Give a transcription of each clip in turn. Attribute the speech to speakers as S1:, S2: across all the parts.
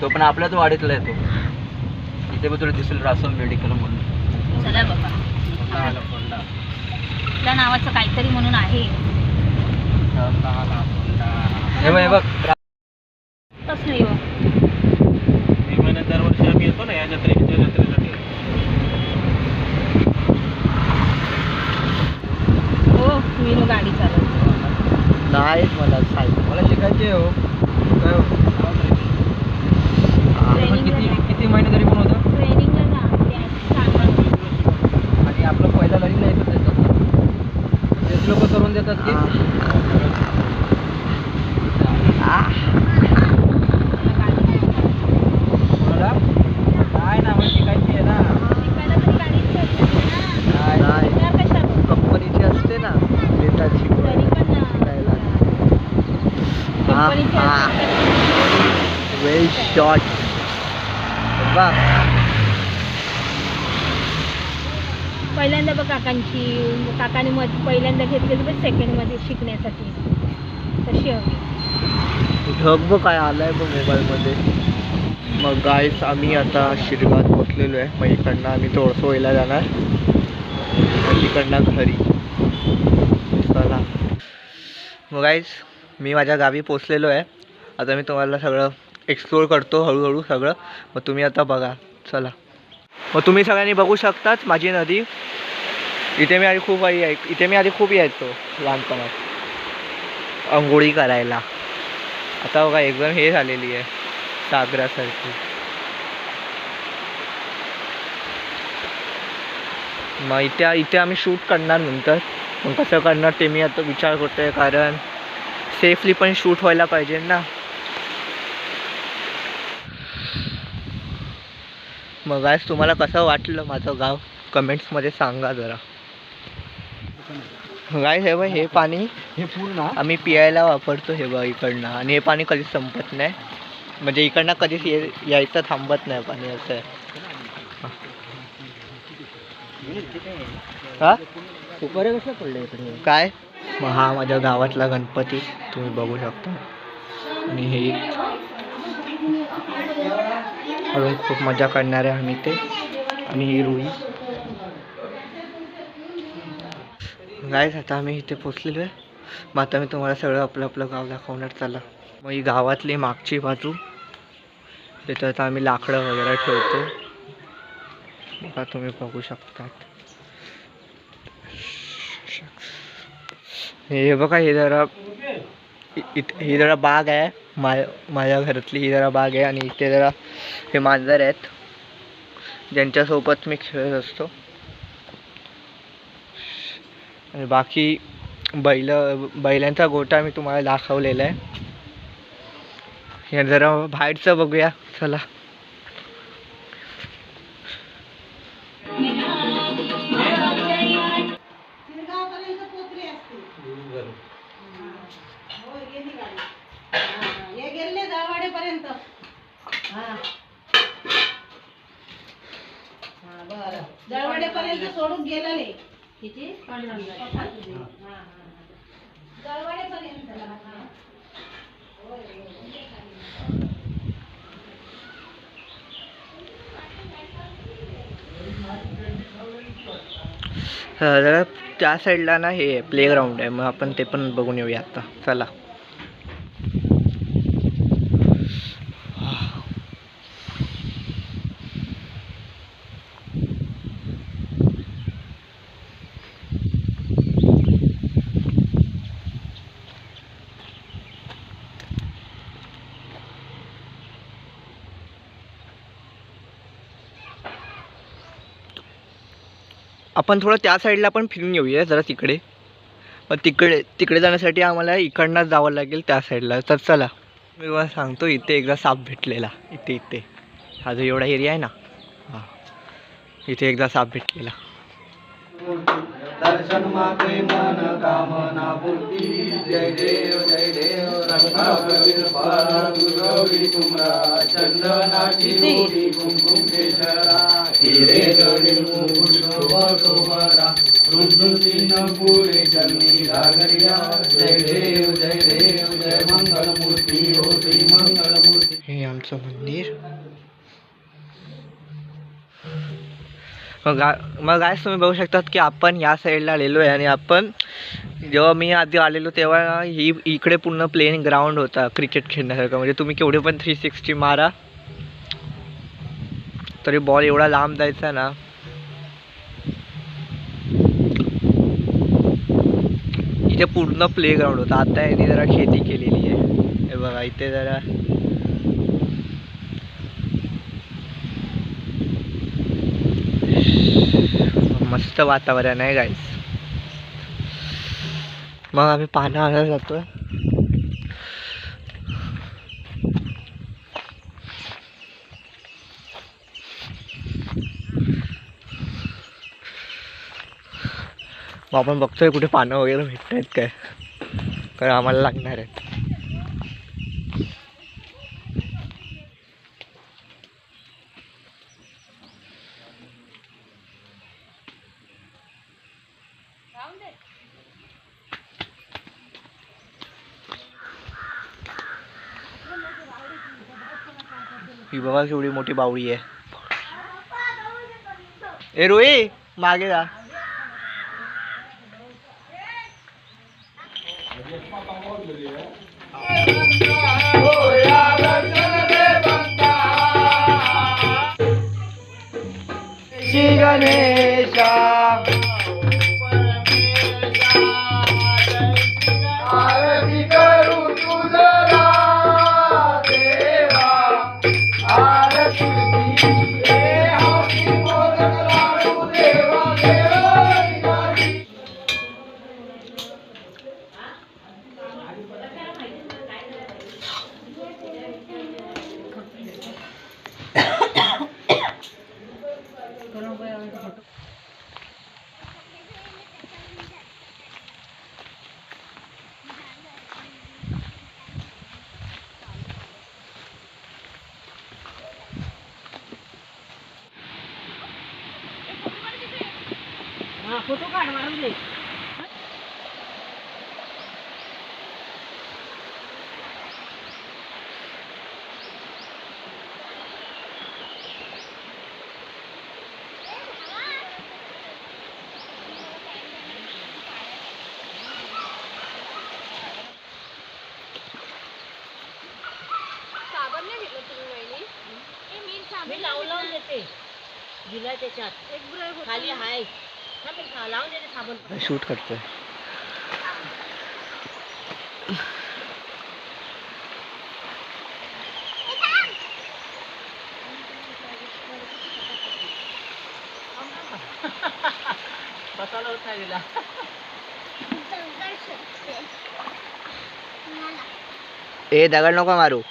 S1: तो पण आपल्याच वाडीतला आहे तो. इथे पण तुला दिसेल रासम मेडिकल म्हणून.
S2: चला बाबा, आपल्या नावाचं काहीतरी म्हणून आहे.
S1: हे बघ
S2: तस नाही हो.
S1: दरवर्षी आम्ही येतो ना या जत्रेसाठी.
S2: हो मीनू गाडी चालवतो.
S1: नाही मला मला शिकायचे हो. काय हो? किती महिने तरी पण होतं
S2: ट्रेनिंगला ना
S1: आणि आपलं पहिला लरी नाही येत त्याच्यात तेच लोक करून देतात की कोणाला काय ना मग शिकायची आहे ना. कंपनीची असते ना देतात शिकायला. वेल शॉट बघ.
S2: पहिल्यांदा बघ काकाने पहिल्यांदा घेतली होती सेकंड मध्ये शिकण्यासाठी. तशी हवी
S1: ढग बघ काय आलाय बघ मोबाईलमध्ये. मग गाईस आम्ही आता शिरगावात पोचलेलो आहे. मग इकडनं आम्ही तोळसोळीला जाणार आणि तिकडनं घरी. चला मग गाईस मी माझ्या गावी पोचलेलो आहे. आता मी तुम्हाला सगळं एक्सप्लोर करतो हळूहळू सगळं. मग तुम्ही आता बघा. चला मग तुम्ही सगळ्यांनी बघू शकताच माझी नदी. इथे मी आधी खूप यायचो लहानपणात अंघोळी करायला. आता बघा एकदम हे झालेली आहे सागरासारखी. मग इथे आम्ही शूट करणार नंतर. मग कसं करणार ते मी आता विचार करतोय, कारण सेफली पण शूट व्हायला पाहिजे ना. मग आज तुम्हाला कसं वाटलं माझं गाव कमेंट्समध्ये सांगा जरा. गाईस हे बघ हे पाणी हे पूर्ण आम्ही पियायला वापरतो. हे बघ इकडनं. आणि हे पाणी कधीच संपत नाही. म्हणजे इकडनं कधीच यायचं थांबत नाही पाणी. असं आहे. हा उपारे कसं पडलं इकडे काय. मग हा माझ्या गावातला गणपती तुम्ही बघू शकता. आणि हे अजून खूप मजा करणार आहे आम्ही ते. आणि ही रुई. गाईस आता आम्ही इथे पोचलेलो आहे. मग आता मी तुम्हाला सगळं आपलं गाव दाखवणार. चला मग ही गावातली मागची बाजू. तिथं आता आम्ही लाकडं वगैरे ठेवतो. आता तुम्ही बघू शकता. हे बघा ही जरा बाग आहे. माझ्या घरातली ही जरा बाग आहे. आणि इथे जरा हे मांजर आहेत ज्यांच्यासोबत मी खेळत असतो. आणि बाकी बैलांचा गोठा मी तुम्हाला दाखवलेला आहे. हे जरा बाहेरचं बघूया. चला
S2: दळवाड्यापर्यंत सोडून गेलेले किती
S1: जरा त्या साईडला ना हे प्लेग्राऊंड आहे. मग आपण ते पण बघून येऊया आता. चला आपण थोडं त्या साईडला पण फिरून येऊया जरा तिकडे. मग तिकडे जाण्यासाठी आम्हाला इकडनंच जावं लागेल त्या साईडला. तर चला मी तुम्हाला सांगतो. इथे एकदा साप भेटलेला. इथे हा जो एवढा एरिया आहे ना, हा इथे एकदा साप भेटलेला.
S3: दर्शन मागे मन कामना पूर्ती जय देव रंगावरील पारा दुर्गवी तुमरा चंदनाची ओढी कुंकुम केशरा हिरे जडिल मुकुट शोभरा रुद्रुतीन पुरे चरणी घागरिया जय देव जय मंगल मूर्ती होती मंगल मूर्ती.
S1: हे आमचं मंदिर. मग गायस तुम्ही बघू शकतात की आपण या साईडला आलेलो आहे आणि आपण जेव्हा मी आधी आलेलो तेव्हा ही इकडे पूर्ण प्लेन ग्राउंड होता क्रिकेट खेळण्यासारखं. म्हणजे तुम्ही केवढे पण 360 मारा तरी बॉल एवढा लांब जायचा ना. इथे पूर्ण प्ले ग्राउंड होता. आता याने जरा शेती केलेली आहे. हे बघा इथे जरा मस्त वातावरण आहे गाईस. मग आम्ही पानं आणायला जातोय. मग आपण बघतोय कुठे पानं वगैरे भेटत आहेत काय, कारण आम्हाला लागणार आहेत. ही बघा केवढी मोठी बावळी आहे. ए रोई मागे जा. गणेशा आरती करू तुझला देवा आरती
S2: फोटो काढ मारून दे. साबण नाही घेतलं तुम्ही वहिनी? मी लावून देते दिला त्याच्यात एक खाली हाय लावून देते साबण.
S1: शूट करतोय.
S2: बसायला होत नाही दिला.
S1: ए दगड नको मारू.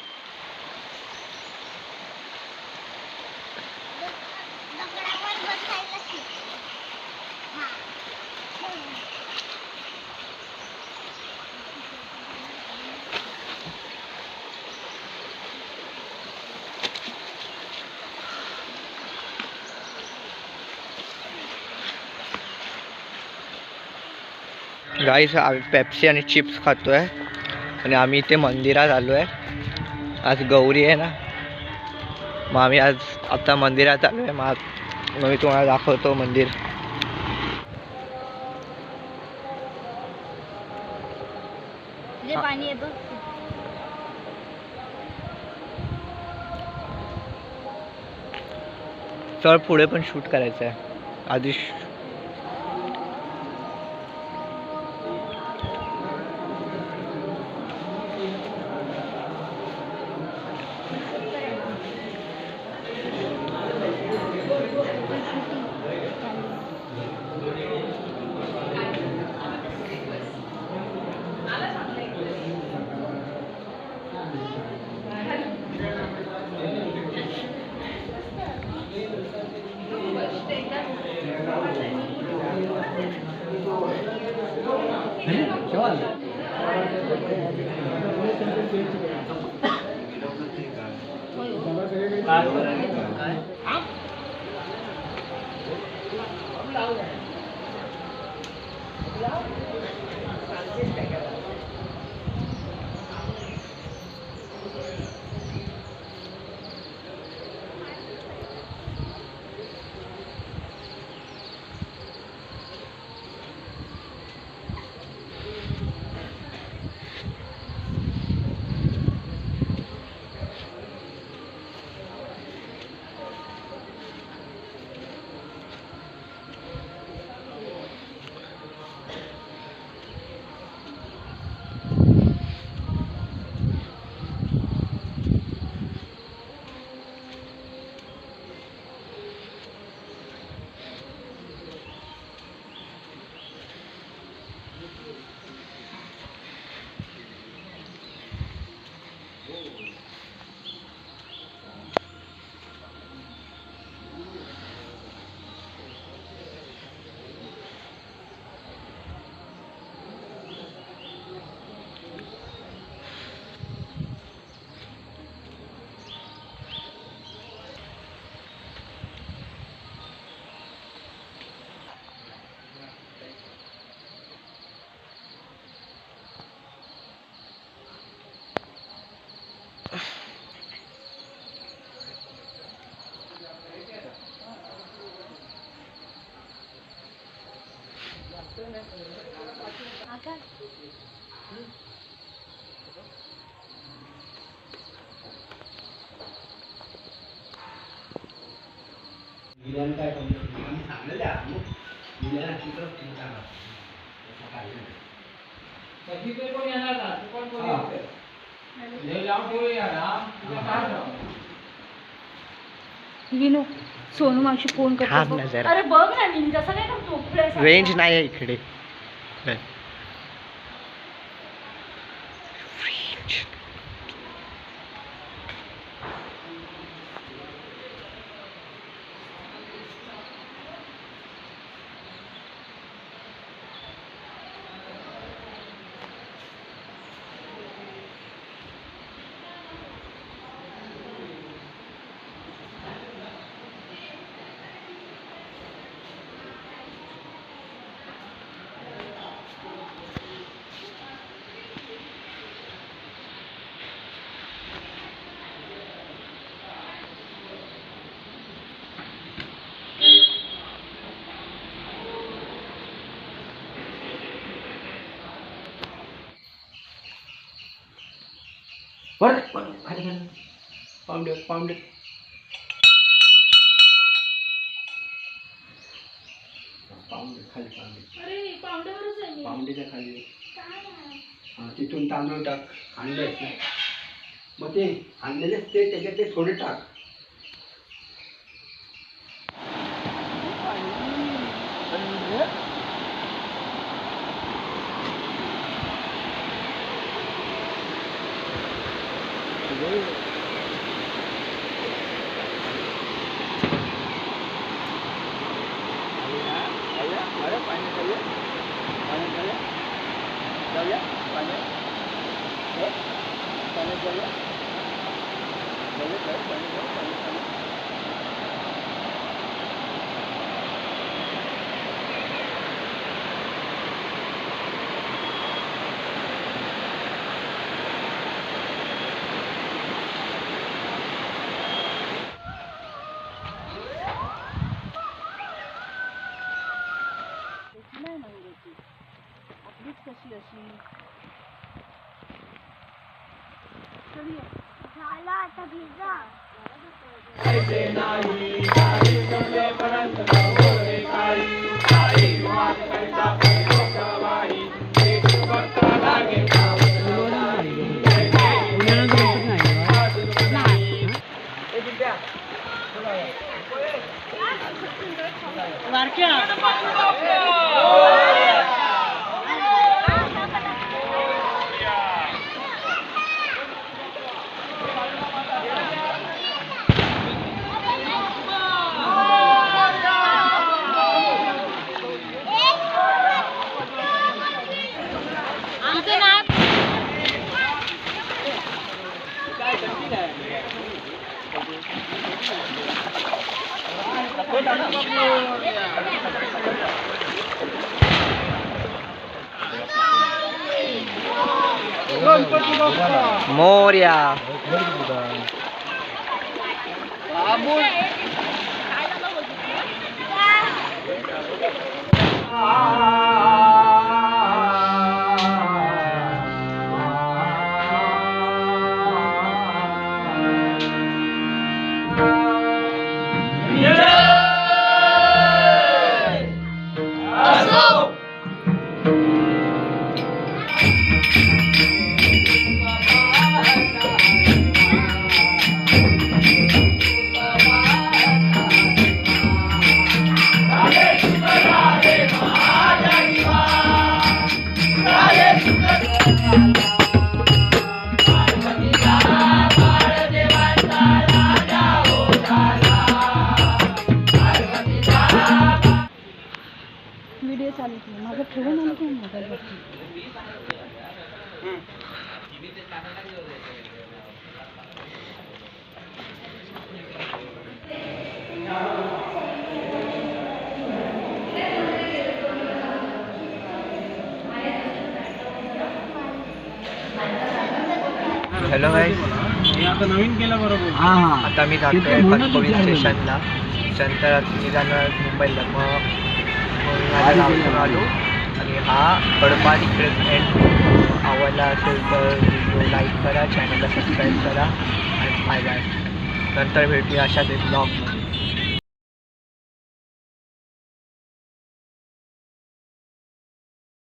S1: गाईस आम्ही पेप्सी आणि चिप्स खातोय आणि आम्ही इथे मंदिरात आलो आहे. आज गौरी आहे ना, मग आम्ही आज आता मंदिरात आलो आहे. मग मी तुम्हाला दाखवतो मंदिर.
S2: पाणी आहे बघ.
S1: चल पुढे पण शूट करायचं आहे आधी.
S3: काय सांगलेलं आहे
S2: विनू सोनू मावशी फोन
S1: थांब
S2: करतो
S1: ना
S2: बघ.
S1: जरा.
S2: अरे बघ ना मी तसं काय करतो खुळ्यासारखा.
S1: रेंज नाही आहे इकडे.
S3: पाऊंडे पाऊंडे पाऊंडे खाली पाऊंडे
S2: अरे पावड्यावरच आहे मी.
S3: पाऊंडेच्या खाली
S2: काय आहे?
S3: तिथून तांदूळ टाक आणलेस ना मग ते आणलेलेच ते त्याच्यात ते थोडे टाक
S2: नाही म्हणजे ती आपलीच कशी अशी चल ये. झाला आता भिजा.
S1: मोर्या
S4: व्हिडिओ चालू केला माझं ठेवून आलं की मोबाईलवरती.
S1: हॅलो गाईस,
S3: आता नवीन केलं बरोबर.
S1: आता मी जातोय पोलीस स्टेशनला. त्यानंतर मी जाणार मुंबईला. मग माझ्या गावातून आलो आणि हा कडपाड इकडे एंड. आवडला असेल तर व्हिडिओ लाईक करा, चॅनलला सबस्क्राईब करा आणि बाय बाय. नंतर भेटूया अशाच एक ब्लॉग.